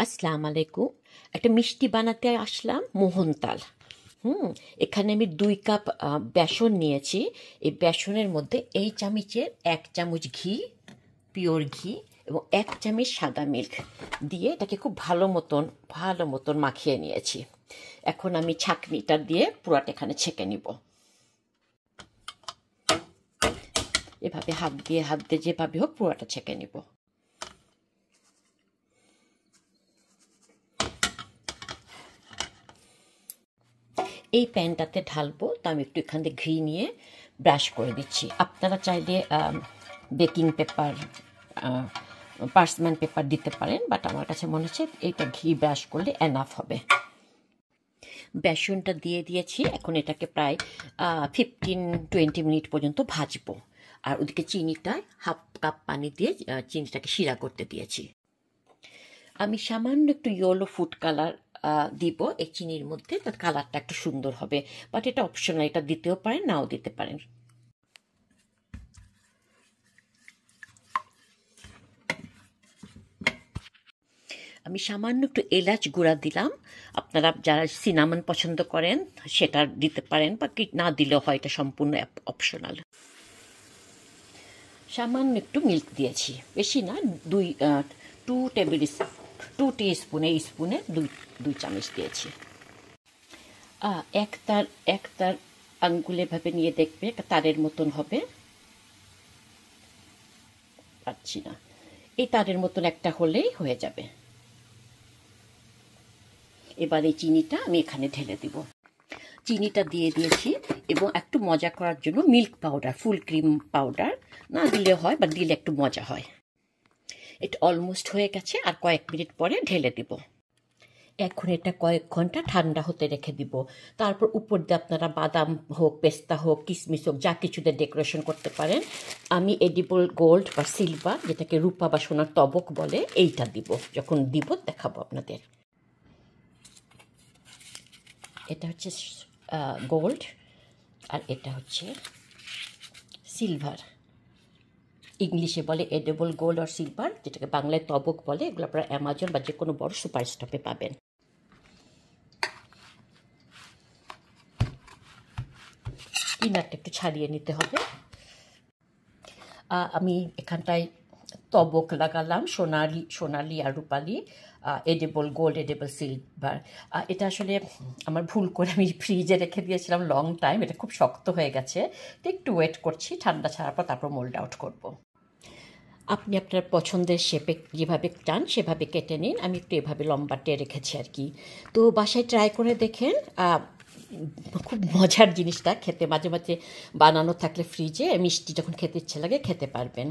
আসসালামু আলাইকুম। একটা মিষ্টি বানাতে আসলাম মোহনতাল। এখানে আমি 2 কাপ বেসন নিয়েছি। এই বেসনের মধ্যে এই চামচের 1 চামচ ঘি, পিওর ঘি এবং 1 চামচ সাদা মিল্ক দিয়ে এটাকে খুব ভালো মতন মাখিয়ে নিয়েছি। এখন আমি ছাঁকনিটা দিয়ে পুরাটা এখানে ছেঁকে নিব। এভাবে হাত দিয়ে যেভাবে হোক পুরাটা ছেঁকে নিব। এই প্যানটাতে ঢালবো, তো আমি একটু এখান থেকে ঘি নিয়ে ব্রাশ করে দিচ্ছি। আপনারা চাইলে বেকিং পেপার, পার্চমেন্ট পেপার দিতে পারেন, বাট আমার কাছে মনে হচ্ছে এইটা ঘি ব্রাশ করলে এনাফ হবে। বেসনটা দিয়ে দিয়েছি। এখন এটাকে প্রায় 15-20 মিনিট পর্যন্ত ভাজবো। আর ওদিকে চিনিটা 1/2 কাপ পানি দিয়ে চিনিটাকে শিরা করতে দিয়েছি। আমি সামান্য একটু ইয়েলো ফুড কালার দিব এই চিনির মধ্যে, তার কালারটা একটু সুন্দর হবে, বাট এটা অপশনাল, এটা দিতেও পারেন নাও দিতে পারেন। আমি সামান্য একটু এলাচ গুঁড়া দিলাম। আপনারা যারা সিনামন পছন্দ করেন সেটা দিতে পারেন, বা কি না দিলেও হয়, এটা সম্পূর্ণ অপশনাল। সামান্য একটু মিল্ক দিয়েছি, বেশি না, 2 টিস্পুন, এই স্পুনে 2 চামচ দিয়েছি। এক তার আঙ্গুলে ভাবে নিয়ে দেখবে, একটা তারের মতন হবে, পাচ্ছি না, এই তারের মতন একটা হলেই হয়ে যাবে। এবার এই চিনিটা আমি এখানে ঢেলে দিব। চিনিটা দিয়ে দিয়েছি এবং একটু মজা করার জন্য milk powder, full cream powder না দিলে হয়, বা দিলে একটু মজা হয়। এটা অলমোস্ট হয়ে গেছে, আর কয়েক মিনিট পরে ঢেলে দিব। এখন এটা কয়েক ঘন্টা ঠান্ডা হতে রেখে দিব। তারপর উপর দিয়ে আপনারা বাদাম হোক, পেস্তা হোক, কিশমিশ হোক, যা কিছুতে ডেকোরেশন করতে পারেন। আমি এডিবল গোল্ড বা সিলভার, যেটাকে রূপা বা সোনার তবক বলে, এইটা দিব। যখন দিব দেখাবো আপনাদের। এটা হচ্ছে গোল্ড, আর এটা হচ্ছে সিলভার। ইংলিশে বলে এডিবল গোল্ড আর সিলভার, যেটাকে বাংলায় তবক বলে। এগুলো আপনারা অ্যামাজন বা যে কোনো বড় সুপার স্টপে পাবেন। কিনারটা একটু ছাড়িয়ে নিতে হবে। আমি এখানটায় তবক লাগালাম, সোনালি আর রূপালি, এডিবল গোল্ড, এডিবল সিলভার। এটা আসলে আমার ভুল করে আমি ফ্রিজে রেখে দিয়েছিলাম লং টাইম, এটা খুব শক্ত হয়ে গেছে, তো একটু ওয়েট করছি, ঠান্ডা ছাড়ার পর তারপর মোল্ড আউট করব। আপনি আপনার পছন্দের শেপে যেভাবে চান সেভাবে কেটে নিন। আমি একটু এভাবে লম্বাটে রেখেছি আর কি। তো বাসায় ট্রাই করে দেখেন, খুব মজার জিনিসটা খেতে। মাঝে মাঝে বানানো থাকলে ফ্রিজে, মিষ্টি যখন খেতে ইচ্ছে লাগে খেতে পারবেন।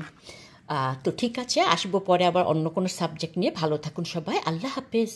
তো ঠিক আছে, আসবো পরে আবার অন্য কোনো সাবজেক্ট নিয়ে। ভালো থাকুন সবাই, আল্লাহ হাফেজ।